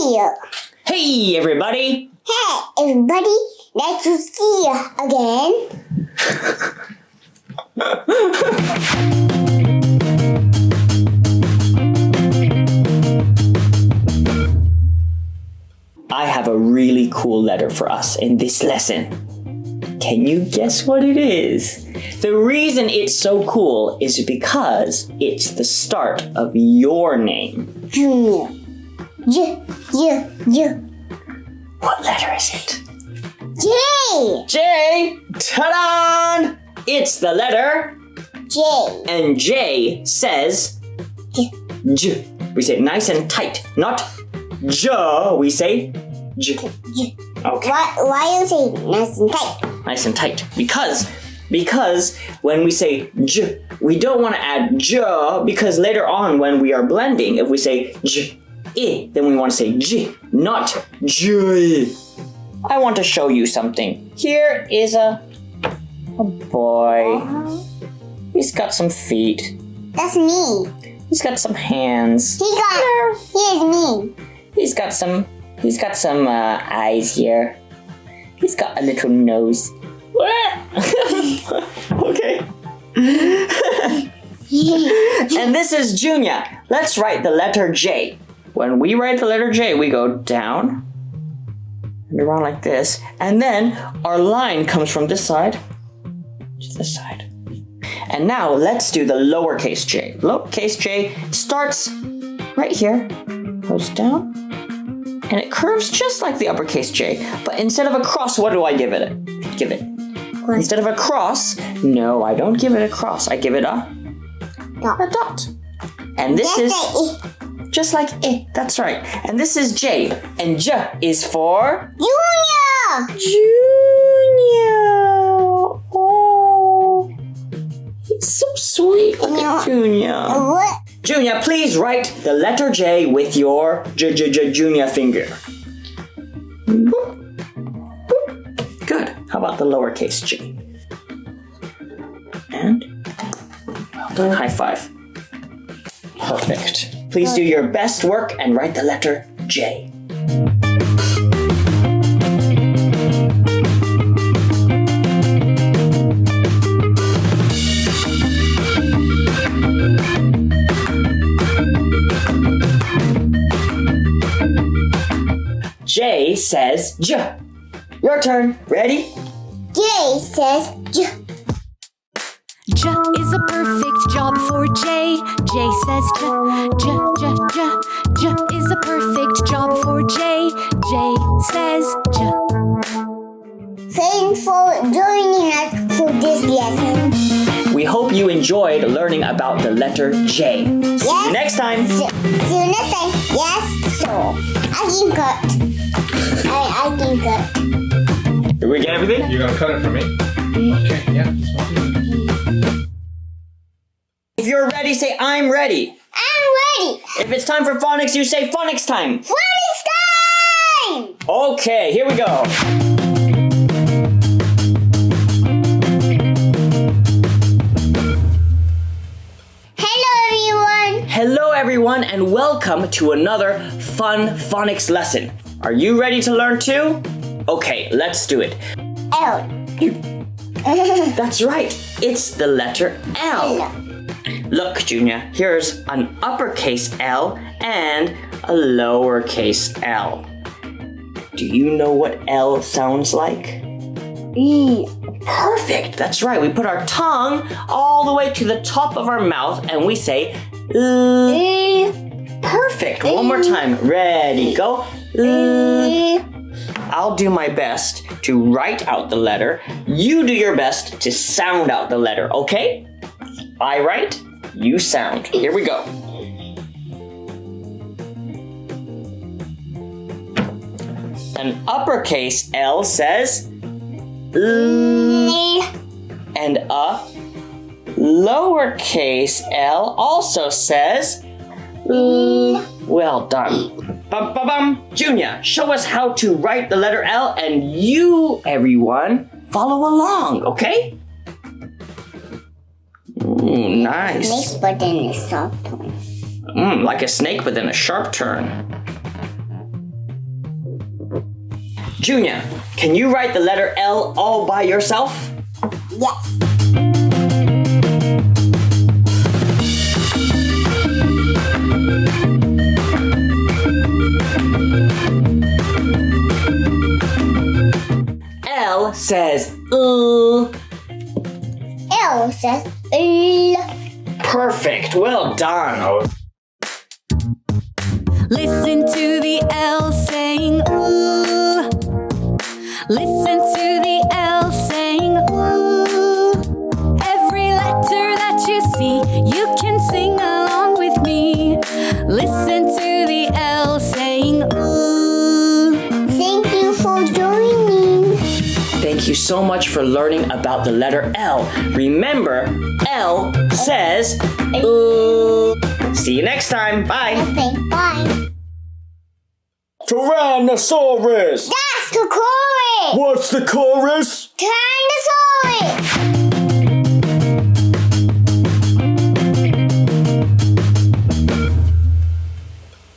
here. Hey, everybody. Hey, everybody. Nice to see you again. I have a really cool letter for us in this lesson. Can you guess what it is? The reason it's so cool is because it's the start of your name. Junya. J. What letter is it? J. J! Ta-da! It's the letter J. And J says J. We say it nice and tight, not J. We say J. J. Okay. Why you say nice and tight? Nice and tight. Because when we say J, we don't want to add J because later on when we are blending, if we say J, I, then we want to say J, not J. I want to show you something. Here is a boy. He's got some feet. That's me. He's got some hands. Here's me. He's got some eyes here. He's got a little nose. Okay. And this is Junya. Let's write the letter J. When we write the letter J, we go down and around like this. And then our line comes from this side to this side. And now let's do the lowercase j. Lowercase j starts right here, goes down, and it curves just like the uppercase j. But instead of a cross, what do I give it? Instead of a cross, no, I don't give it a cross. I give it a dot. And this is just like I. That's right. And this is J. And J is for Junya. Junya. Oh, he's so sweet. Look at Junya. What? Junya, please write the letter J with your Junya finger. Good. How about the lowercase j? And well done. High five. Perfect. Please do your best work and write the letter J. J says J. Your turn. Ready? J says J. J is a perfect job for J. J says J. J is a perfect job for J. J says J. Thanks for joining us for this lesson. We hope you enjoyed learning about the letter J. Yes. See you next time. See you next time. Yes. So I can cut. I can cut. Did we get everything? You're gonna cut it for me? Okay, yeah. If you're ready, say I'm ready. I'm ready. If it's time for phonics, you say phonics time. Phonics time. Okay, here we go. Hello everyone and welcome to another fun phonics lesson. Are you ready to learn too? Okay, let's do it. L. That's right, it's the letter L. Look, Junya, here's an uppercase L and a lowercase L. Do you know what L sounds like? E. Perfect, that's right. We put our tongue all the way to the top of our mouth and we say L. E. Perfect. One more time. Ready, go. E. I'll do my best to write out the letter. You do your best to sound out the letter, okay? I write, you sound. Here we go. An uppercase L says L. And a lowercase L also says L. Well done. Bum. Junya, show us how to write the letter L and you, everyone, follow along, okay? Ooh, nice. Snake but in a sharp turn. Like a snake but in a sharp turn. Junya, can you write the letter L all by yourself? Yes. L says L. L says L. Perfect. Well done. Listen to the L saying ooh. Listen to the L saying ooh. Every letter that you see, you can sing along with me. Listen to the L saying ooh. Thank you for joining. Thank you so much for learning about the letter L. Remember, L says L. See you next time. Bye. Okay, bye. Tyrannosaurus. That's the chorus. What's the chorus? Tyrannosaurus.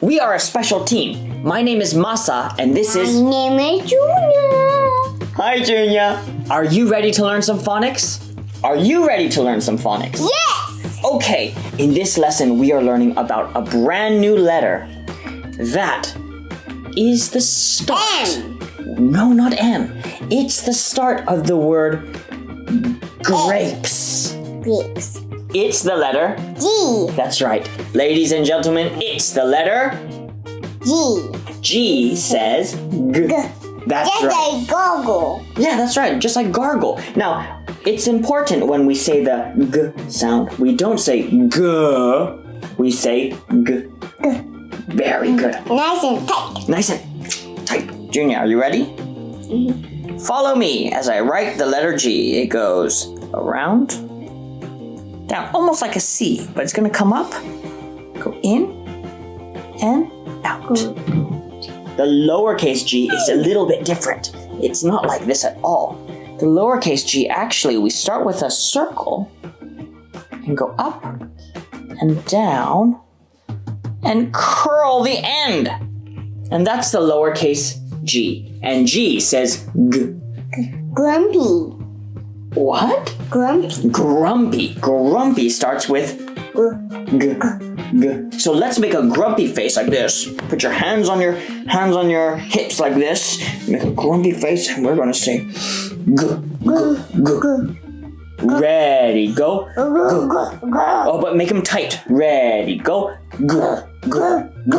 We are a special team. My name is Masa, and this My is... name is Junya. Hi, Junya. Are you ready to learn some phonics? Are you ready to learn some phonics? Yes. Okay, in this lesson, we are learning about a brand new letter that is the start. M. No, not M. It's the start of the word grapes. Grapes. It's the letter G. That's right. Ladies and gentlemen, it's the letter G. G says G. That's Just right. like goggle. Yeah, that's right. Just like gargle. Now, it's important when we say the G sound. We don't say G. We say G. Very good. Nice and tight. Nice and tight. Junya, are you ready? Follow me as I write the letter G. It goes around, down, almost like a C, but it's going to come up, go in, and out. The lowercase g is a little bit different. It's not like this at all. The lowercase g, actually, we start with a circle and go up and down and curl the end. And that's the lowercase g. And G says G. Grumpy. What? Grumpy. Grumpy. Grumpy starts with G. G. So let's make a grumpy face like this. Put your hands on your hips like this. Make a grumpy face, and we're gonna say G. G. G. Ready, go. G. Oh, but make them tight. Ready, go. G. G. G.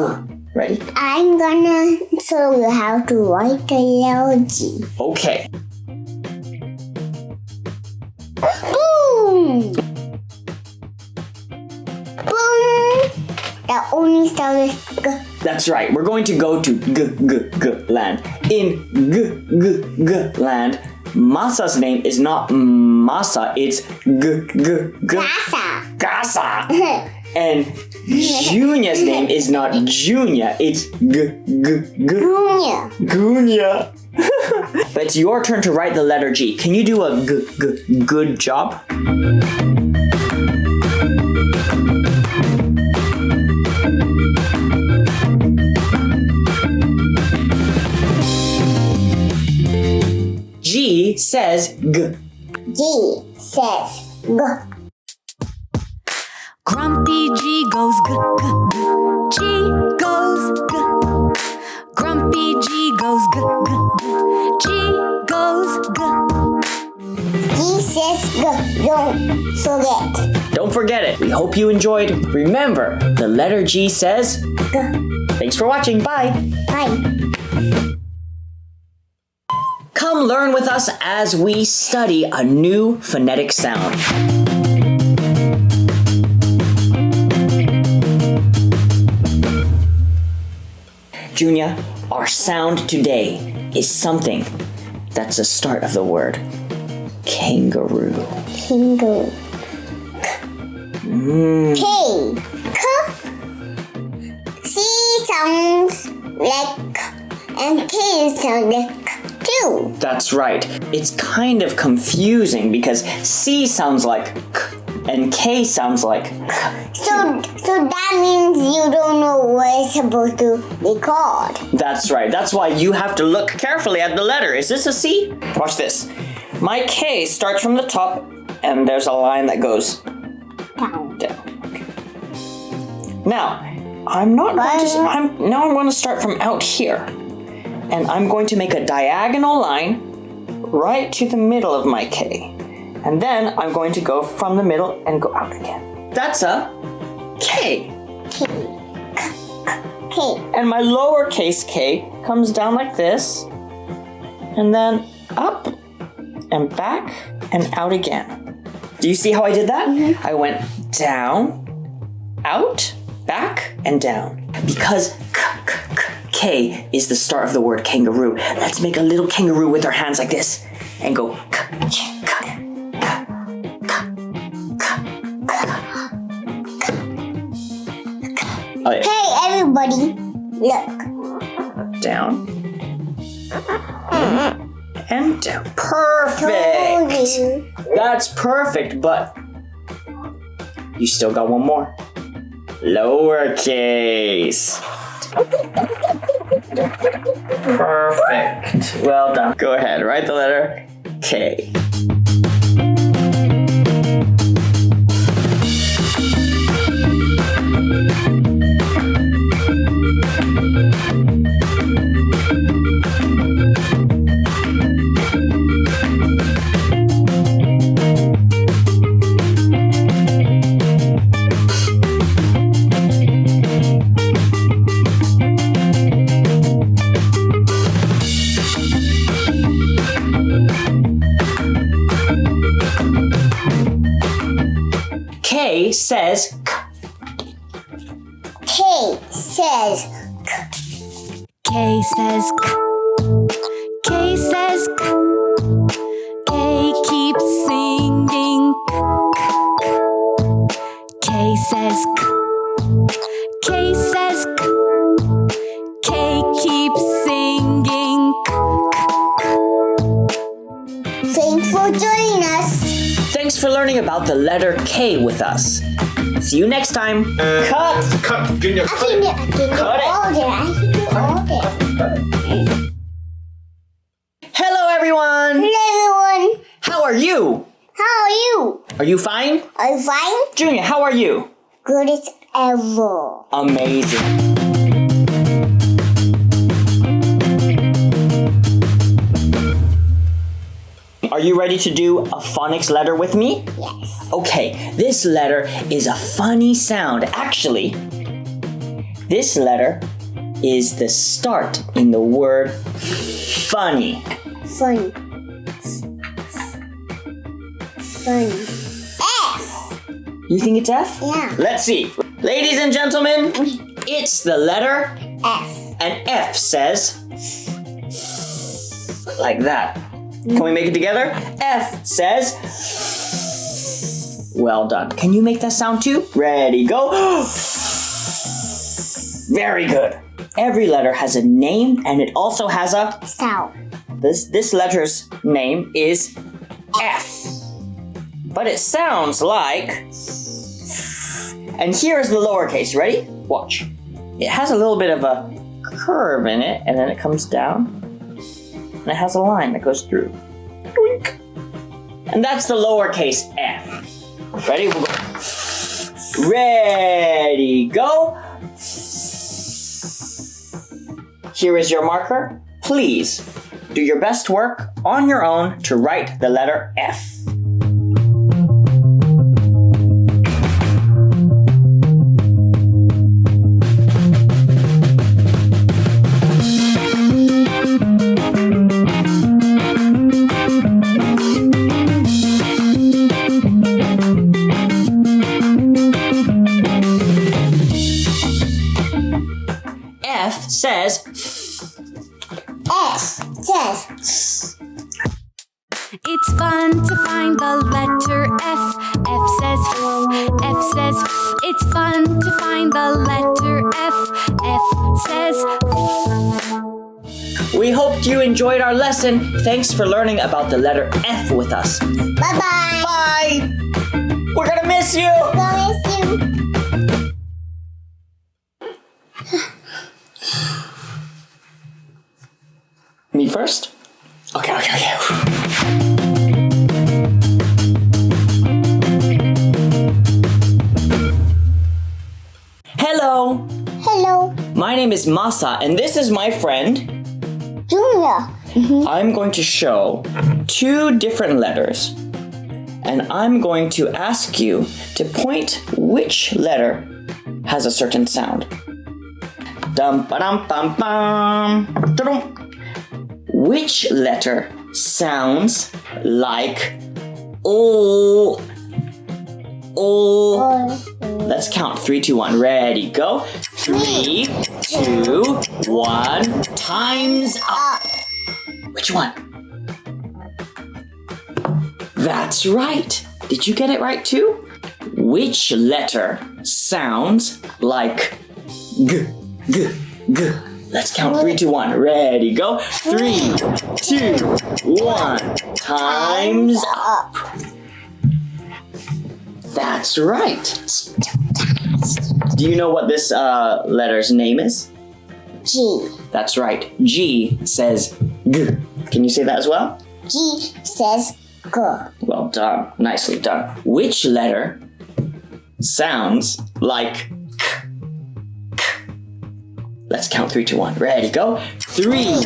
Ready? I'm gonna show you how to write the letter G. Okay. Boom! Boom! That only starts with G. That's right. We're going to go to G land. In G land, Masa's name is not Masa, it's G. Gasa. Gasa. And Junya's name is not Junya, it's G. Junior. Gunya. But it's your turn to write the letter G. Can you do a good job? G says G. G says G. Grumpy G goes g g g. G goes g. Grumpy G goes g g g. G goes g. G says G. Don't forget. Don't forget it. We hope you enjoyed. Remember, the letter G says G. Thanks for watching. Bye. Bye. Come learn with us as we study a new phonetic sound. Junya, our sound today is something that's the start of the word kangaroo. Kangaroo. K. K. C sounds like K, and K sounds like K too. That's right. It's kind of confusing because C sounds like K, And K sounds like So that means you don't know what it's supposed to be called. That's right. That's why you have to look carefully at the letter. Is this a C? Watch this. My K starts from the top, and there's a line that goes Down. down. Okay. Now, I'm going to start from out here, and I'm going to make a diagonal line right to the middle of my K, and then I'm going to go from the middle and go out again. That's a K. K. And my lowercase k comes down like this, and then up and back and out again. Do you see how I did that? I went down, out, back, and down. Because K is the start of the word kangaroo. Let's make a little kangaroo with our hands like this and go Hey, everybody, look. down and down. Perfect. Told you. That's perfect, but you still got one more. Lowercase. Perfect. Well done. Go ahead, write the letter K. K says K. K says K says K. K says K. K keeps singing K. K says K. K says K. K keeps singing thanks for joining us. Thanks for learning about the letter K with us. See you next time. Cut! Cut, Junya, I cut can do it. Cut it. all day. I can do all day. Hello everyone! Hello, everyone. How are you? How are you? Are you fine? Are you fine? Junya, how are you? Good as ever. Amazing. Are you ready to do a phonics letter with me? Yes. Okay, this letter is a funny sound. Actually, this letter is the start in the word funny. Funny. Funny. F. You think it's F? Yeah. Let's see. Ladies and gentlemen, it's the letter F. and F says like that. Can we make it together? F says well done. Can you make that sound too? Ready, go. Very good. Every letter has a name and it also has a Sound. this letter's name is F. But it sounds like and here's the lowercase. Ready? Watch. It has a little bit of a curve in it and then it comes down. And it has a line that goes through. Doink. And that's the lowercase f. Ready? We'll go. Ready, go. Here is your marker. Please do your best work on your own to write the letter F. F says S says It's fun to find the letter F. F says F. F says F. It's fun to find the letter F. F says F. we hoped you enjoyed our lesson. Thanks for learning about the letter F with us. bye-bye. Bye! We're gonna miss miss you. God bless you. Me first? Okay. Hello, Hello, my name is Masa, and this is my friend. Junya. I'm going to show 2 different letters, and I'm going to ask you to point which letter has a certain sound. Dum ba dum bum bum. Da-dum. Which letter sounds like O? O. Let's count 3, 2, 1. Ready, go. 3, 2, 1. Time's up. Which one? That's right. Did you get it right too? Which letter sounds like G, G, G? Let's count 3, 2, 1. Ready, go. 3, 2, 1. Time's up. That's right. Do you know what this letter's name is? G. That's right. G says G. Can you say that as well? G says go. Well done. Nicely done. Which letter sounds like K? K. Let's count 3, 2, 1. Ready, go. 3,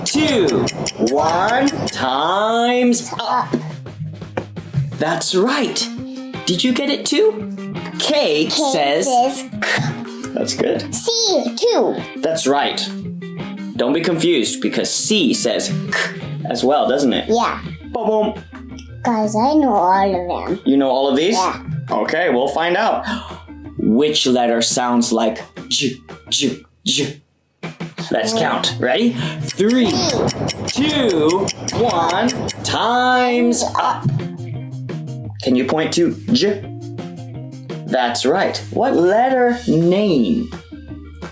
2, 1. Time's up. That's right. Did you get it too? K says That's good. C too. That's right. Don't be confused because C says K as well, doesn't it? Yeah. Boom, boom. Guys, I know all of them. You know all of these? Yeah. Okay, we'll find out. Which letter sounds like J, J, J? Let's count. Ready? 3, 2, 1. Time's up. Can you point to J? That's right. What letter name?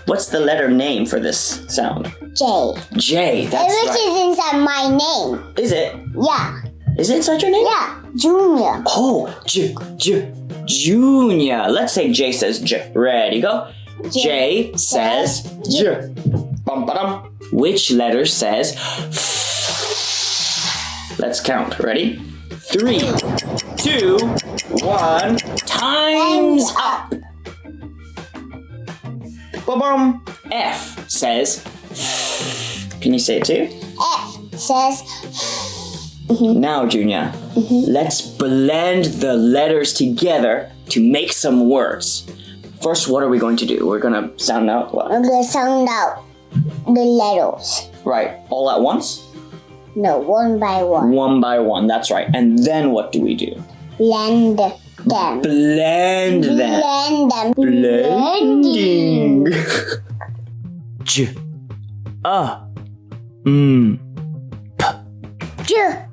What's the letter name for this sound? J. J. That's Which right. is inside my name. Is it? Yeah. Is it inside your name? Yeah. Junior. Oh, J, J, Junya. Let's say J says J. Ready, go. J says J. Bum, ba-dum. Which letter says Let's count. Ready? 3, 2, 1. Time's up. Ba-bum. F says. Can you say it too? F says Now, Junya, let's blend the letters together to make some words. First, what are we going to do? We're going to sound out what? I'm gonna sound out the letters. Right, all at once? No, one by one. One by one, that's right. And then what do we do? Blend them. Blend them. Blend them. Blending. J, J.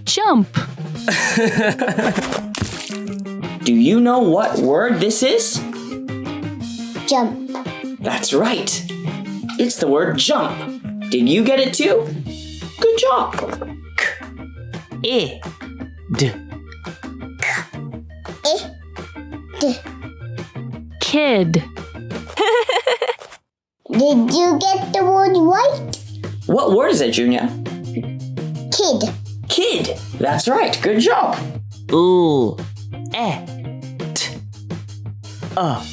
Jump. Do you know what word this is? Jump. That's right. It's the word jump. Did you get it too? Good job. K, I, D. D. Kid. Did you get the word right? What word is it, Junya? Kid. Kid. That's right. Good job. L, E, T, S. L.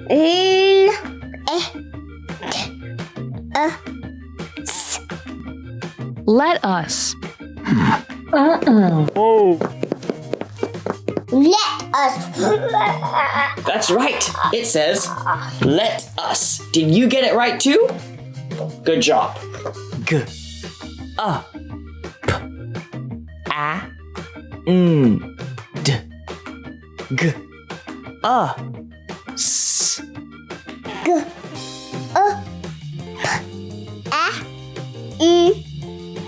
E. T. S. Let us. Let us. That's right. It says, let us. Did you get it right too? Good job. G, A, P, A, N, D, G, A, S. G. A. N.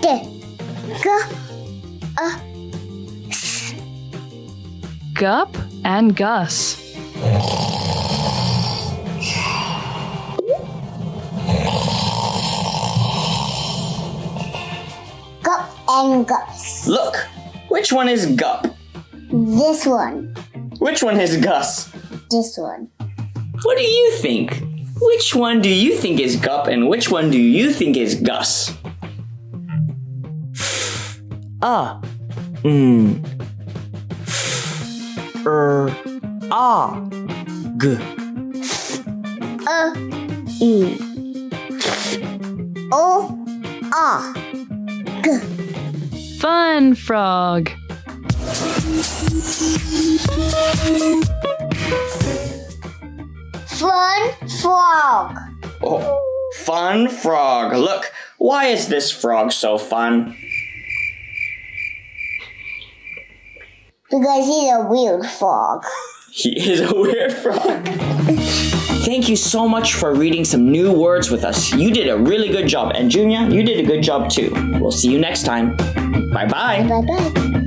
D. G. A. Gup and Gus. Go. and Gus. Look, which one is Gup? This one. Which one is Gus? This one. What do you think? Which one do you think is Gup and which one do you think is Gus? Ah. G. O. A. G. Fun frog. Fun frog. Oh, fun frog. Look, why is this frog so fun? Because he's a weird frog. He is a weird frog. Thank you so much for reading some new words with us. You did a really good job. And Junya, you did a good job too. We'll see you next time. Bye-bye. Bye-bye.